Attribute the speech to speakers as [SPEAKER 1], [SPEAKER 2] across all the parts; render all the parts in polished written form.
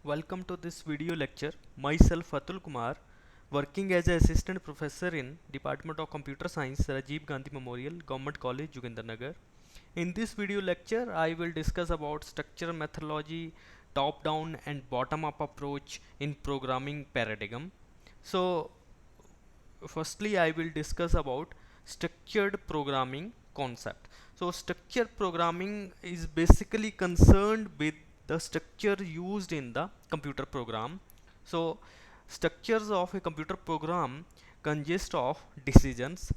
[SPEAKER 1] Welcome to this video lecture. Myself Atul Kumar, working as an assistant professor in Department of Computer Science, Rajiv Gandhi Memorial, Government College, Jogindarnagar. In this video lecture, I will discuss about structure methodology, top-down and bottom-up approach in programming paradigm. So, firstly I will discuss about structured programming concept. So structured programming is basically concerned with the structure used in the computer program. So structures of a computer program consist of decisions,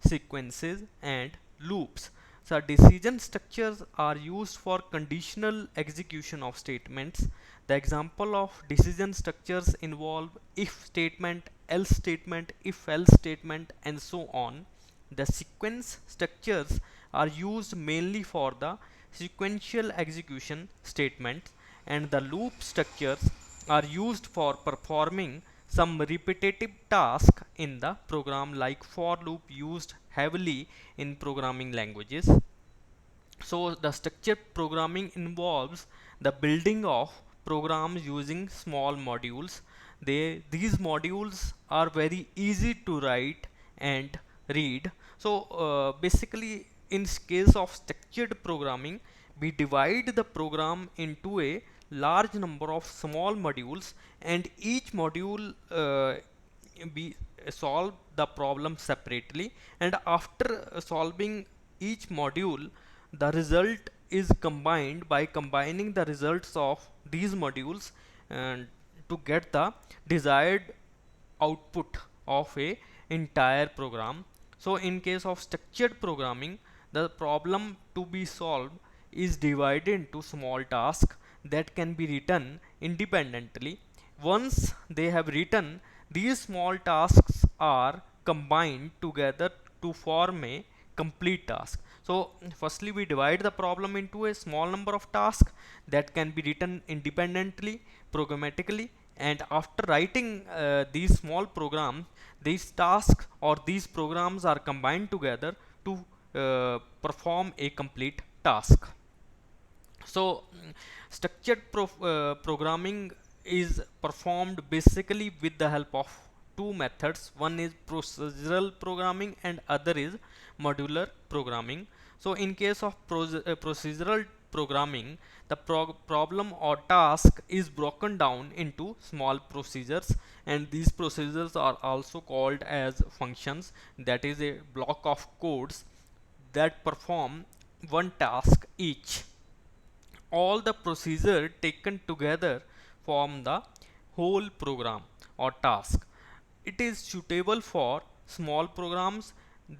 [SPEAKER 1] sequences and loops. So decision structures are used for conditional execution of statements. The example of decision structures involve if statement, else statement, if else statement and so on. The sequence structures are used mainly for the sequential execution statements, and the loop structures are used for performing some repetitive task in the program, like for loop used heavily in programming languages. So the structured programming involves the building of programs using small modules. These modules are very easy to write and read. So basically, in case of structured programming, we divide the program into a large number of small modules, and each module we solve the problem separately, and after solving each module, the result is combined by combining the results of these modules and to get the desired output of a entire program. So in case of structured programming, the problem to be solved is divided into small tasks that can be written independently. Once they have written, these small tasks are combined together to form a complete task. So firstly we divide the problem into a small number of tasks that can be written independently, programmatically, and after writing these small programs, these tasks or these programs are combined together to perform a complete task. So programming is performed basically with the help of two methods. One is procedural programming and other is modular programming. So in case of procedural programming, the problem or task is broken down into small procedures, and these procedures are also called as functions. That is a block of codes that perform one task each. All the procedure taken together form the whole program or task. It is suitable for small programs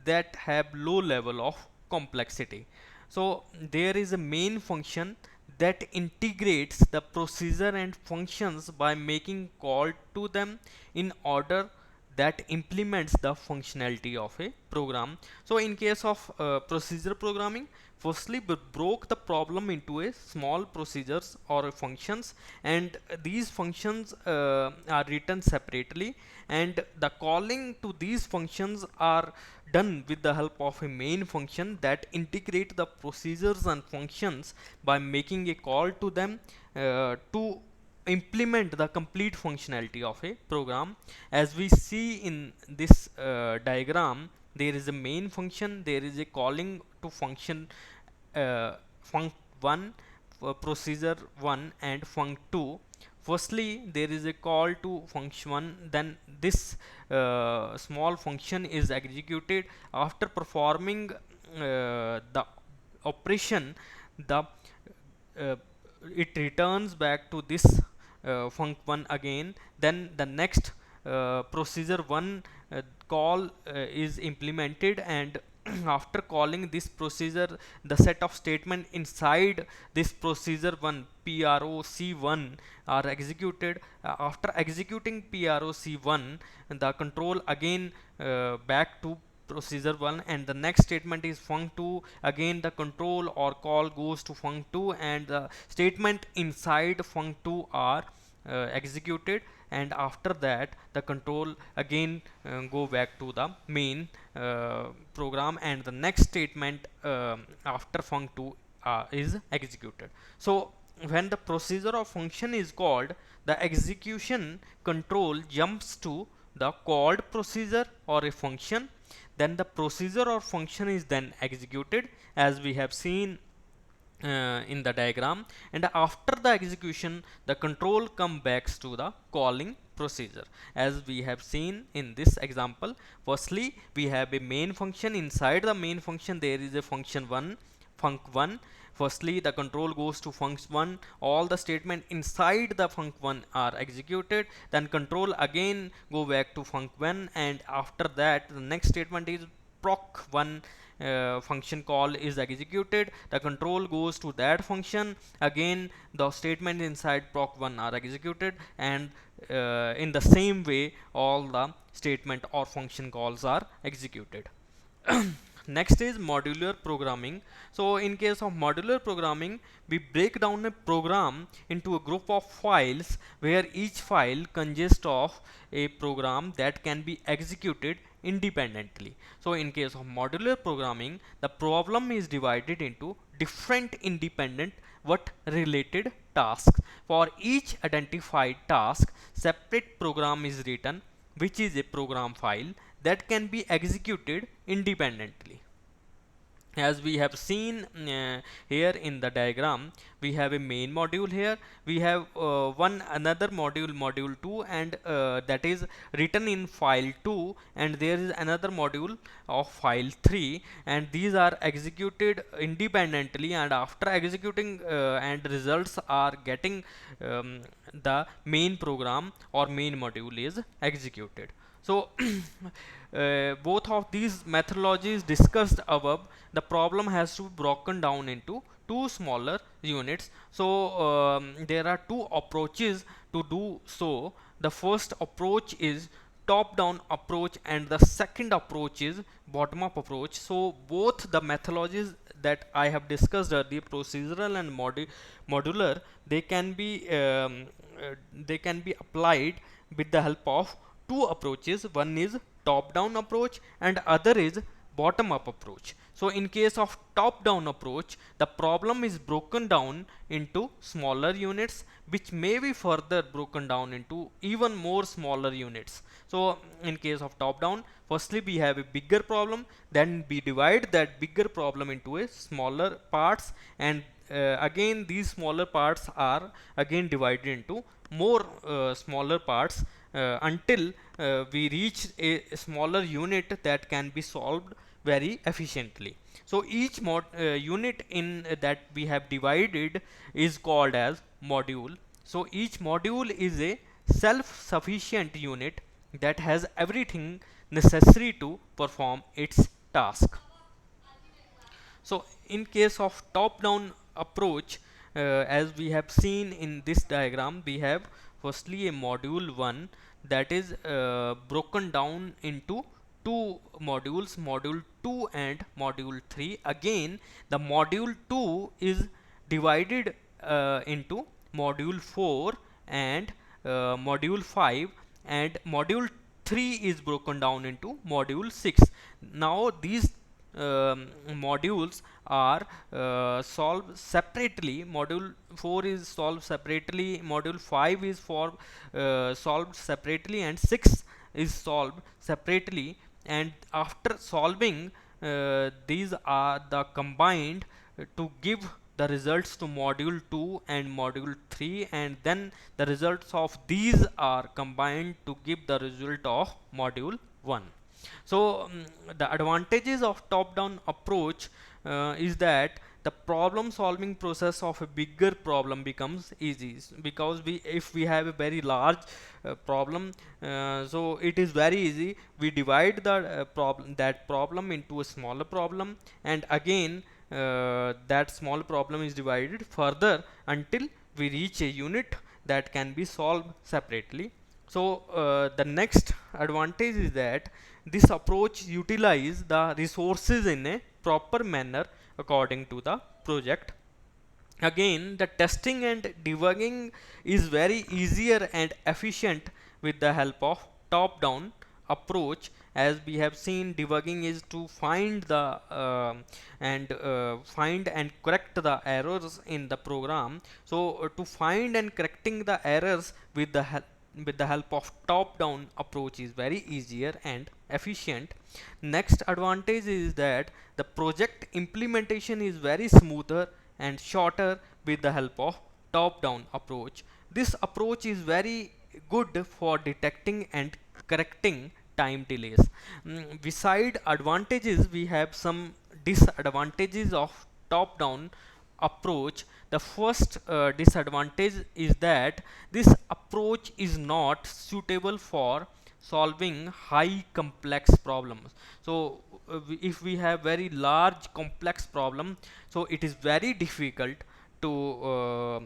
[SPEAKER 1] that have low level of complexity. So there is a main function that integrates the procedure and functions by making call to them in order that implements the functionality of a program. So in case of procedure programming, firstly we broke the problem into a small procedures or functions, and these functions are written separately, and the calling to these functions are done with the help of a main function that integrate the procedures and functions by making a call to them to implement the complete functionality of a program. As we see in this diagram, there is a main function, there is a calling to function func 1, procedure 1 and func 2. Firstly there is a call to function 1, then this small function is executed. After performing the operation, the uh, it returns back to this func1 again. Then the next procedure 1 call is implemented, and after calling this procedure, the set of statement inside this procedure 1 proc1 are executed. After executing proc1, the control again back to procedure 1, and the next statement is func2. Again the control or call goes to func2, and the statement inside func2 are executed, and after that the control again go back to the main program, and the next statement after func2 is executed. So when the procedure or function is called, the execution control jumps to the called procedure or a function. Then the procedure or function is then executed, as we have seen in the diagram, and after the execution the control come back to the calling procedure, as we have seen in this example. Firstly, we have a main function. Inside the main function there is a function 1, func1. Firstly, the control goes to func1, all the statement inside the func1 are executed, then control again go back to func1, and after that the next statement is proc1 function call is executed. The control goes to that function, again the statement inside proc1 are executed, and in the same way all the statement or function calls are executed. Next is modular programming. So in case of modular programming, we break down a program into a group of files where each file consists of a program that can be executed independently. So in case of modular programming, the problem is divided into different independent but related tasks. For each identified task, separate program is written, which is a program file that can be executed independently. As we have seen here in the diagram, we have a main module here, we have one another module, module 2, and that is written in file 2, and there is another module of file 3, and these are executed independently, and after executing and results are getting, the main program or main module is executed. So both of these methodologies discussed above, the problem has to be broken down into two smaller units. So there are two approaches to do so. The first approach is top down approach, and the second approach is bottom up approach. So both the methodologies that I have discussed are the procedural and modular. They can be applied with the help of two approaches. One is top down approach and other is bottom up approach. So in case of top down approach, the problem is broken down into smaller units, which may be further broken down into even more smaller units. So in case of top down, firstly we have a bigger problem, then we divide that bigger problem into a smaller parts, and again these smaller parts are again divided into more smaller parts, until we reach a smaller unit that can be solved very efficiently. So each unit in that we have divided is called as module. So each module is a self-sufficient unit that has everything necessary to perform its task. So in case of top down approach, as we have seen in this diagram, we have firstly a module 1 that is broken down into two modules, module 2 and module 3. Again the module 2 is divided into module 4 and module 5, and module 3 is broken down into module 6. Now these modules are solved separately. Module 4 is solved separately, module 5 is solved separately, and 6 is solved separately, and after solving these are the combined to give the results to module 2 and module 3, and then the results of these are combined to give the result of module 1. So the advantages of top down approach is that the problem solving process of a bigger problem becomes easy, because if we have a very large problem, so it is very easy, we divide the problem into a smaller problem, and again that small problem is divided further until we reach a unit that can be solved separately. So the next advantage is that this approach utilizes the resources in a proper manner according to the project. Again, the testing and debugging is very easier and efficient with the help of top down approach, as we have seen, debugging is to find the find and correct the errors in the program. So to find and correcting the errors with the help of top down approach is very easier and efficient. Next advantage is that the project implementation is very smoother and shorter with the help of top down approach. This approach is very good for detecting and correcting time delays. Beside advantages, we have some disadvantages of top down approach. The first disadvantage is that this approach is not suitable for solving high complex problems. So if we have very large complex problem, so it is very difficult to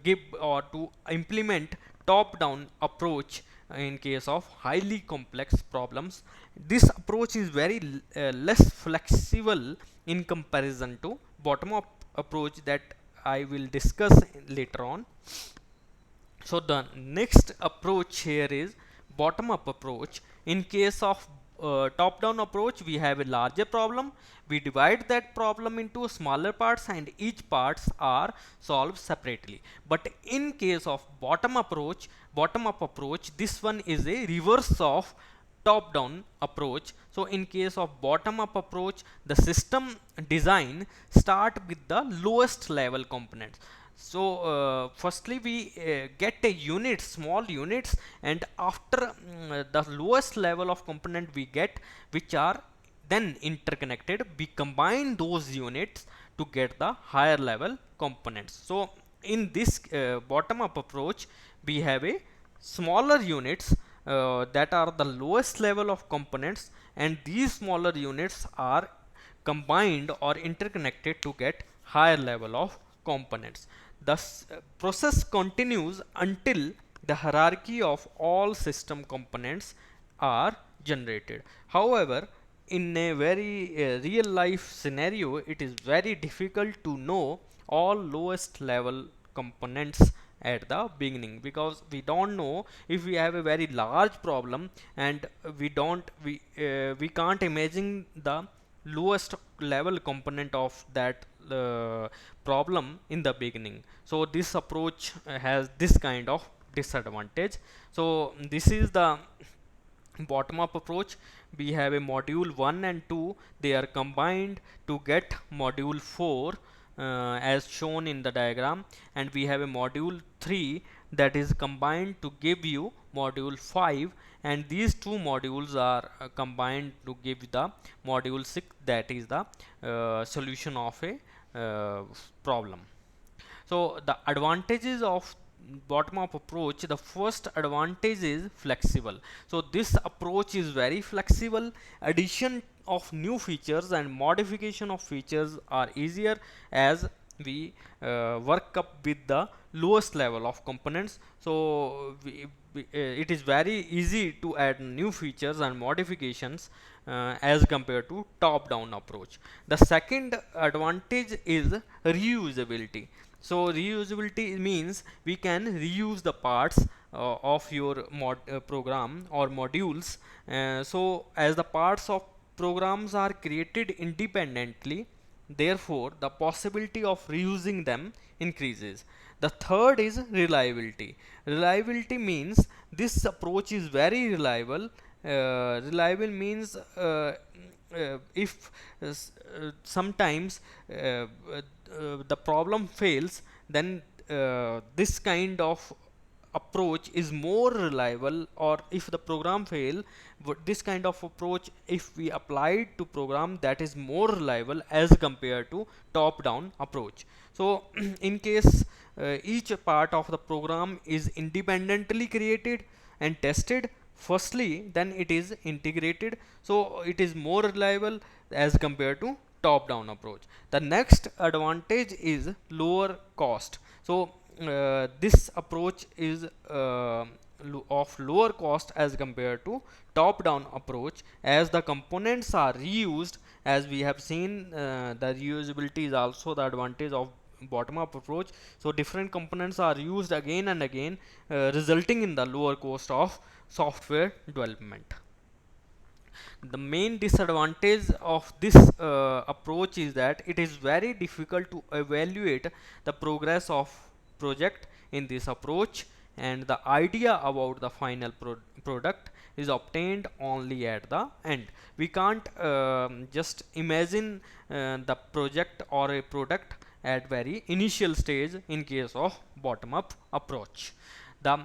[SPEAKER 1] give or to implement top down approach in case of highly complex problems. This approach is very less flexible in comparison to bottom up approach that I will discuss later on. So the next approach here is bottom up approach. In case of top down approach, we have a larger problem. We divide that problem into smaller parts and each parts are solved separately. But in case of bottom up approach, this one is a reverse of top down approach. So in case of bottom up approach, the system design start with the lowest level components. So firstly we get a unit, small units, and after the lowest level of component we get, which are then interconnected, we combine those units to get the higher level components. So in this bottom up approach, we have a smaller units that are the lowest level of components, and these smaller units are combined or interconnected to get higher level of components. Thus process continues until the hierarchy of all system components are generated. However, in a very real life scenario, it is very difficult to know all lowest level components at the beginning, because we don't know if we have a very large problem and we can't imagine the lowest level component of that problem in the beginning. So this approach has this kind of disadvantage. So this is the bottom up approach. We have a module 1 and 2, they are combined to get module 4 as shown in the diagram, and we have a module 3 that is combined to give you module 5, and these two modules are combined to give the module 6, that is the solution of a problem. So the advantages of bottom up approach, the first advantage is flexible. So this approach is very flexible. Addition of new features and modification of features are easier as we work up with the lowest level of components. So it is very easy to add new features and modifications as compared to top down approach. The second advantage is reusability. So reusability means we can reuse the parts of your program or modules. So as the parts of programs are created independently, therefore the possibility of reusing them increases. The third is reliability. Reliability means this approach is very reliable. Reliable means if sometimes the problem fails, then this kind of approach is more reliable. Or if the program fail, this kind of approach, if we apply it to program, that is more reliable as compared to top down approach. So in case each part of the program is independently created and tested firstly, then it is integrated, so it is more reliable as compared to top down approach. The next advantage is lower cost. So this approach is of lower cost as compared to top down approach, as the components are reused. As we have seen, the reusability is also the advantage of bottom up approach. So different components are used again and again, resulting in the lower cost of software development. The main disadvantage of this approach is that it is very difficult to evaluate the progress of project in this approach, and the idea about the final product is obtained only at the end. We can't just imagine the project or a product at very initial stage in case of bottom up approach. The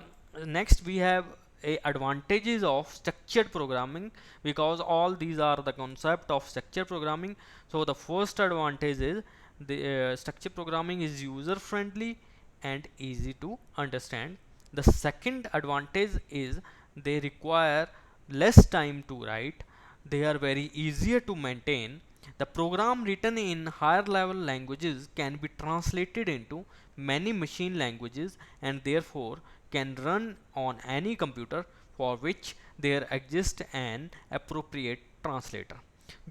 [SPEAKER 1] next we have a advantages of structured programming, because all these are the concept of structured programming. So the first advantage is the structured programming is user friendly and easy to understand. The second advantage is they require less time to write, they are very easier to maintain. The program written in higher level languages can be translated into many machine languages and therefore can run on any computer for which there exists an appropriate translator.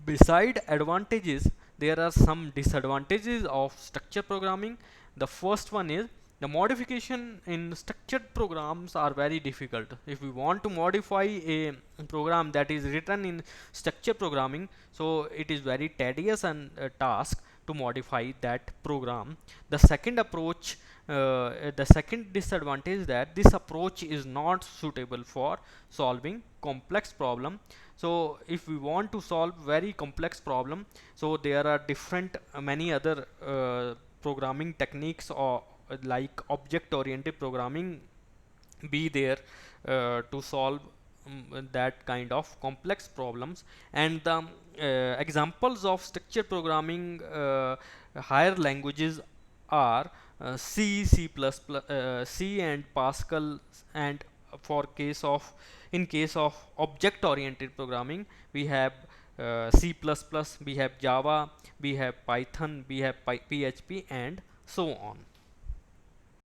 [SPEAKER 1] Beside advantages, there are some disadvantages of structured programming. The first one is the modification in structured programs are very difficult. If we want to modify a program that is written in structured programming, so it is very tedious and task to modify that program. The second approach, the second disadvantage is that this approach is not suitable for solving complex problem. So if we want to solve very complex problem, so there are different many other programming techniques, or like object oriented programming be there to solve that kind of complex problems. And the examples of structured programming higher languages are C, C and Pascal. And for case of in case of object oriented programming, we have C++, we have Java, we have Python, we have PHP, and so on.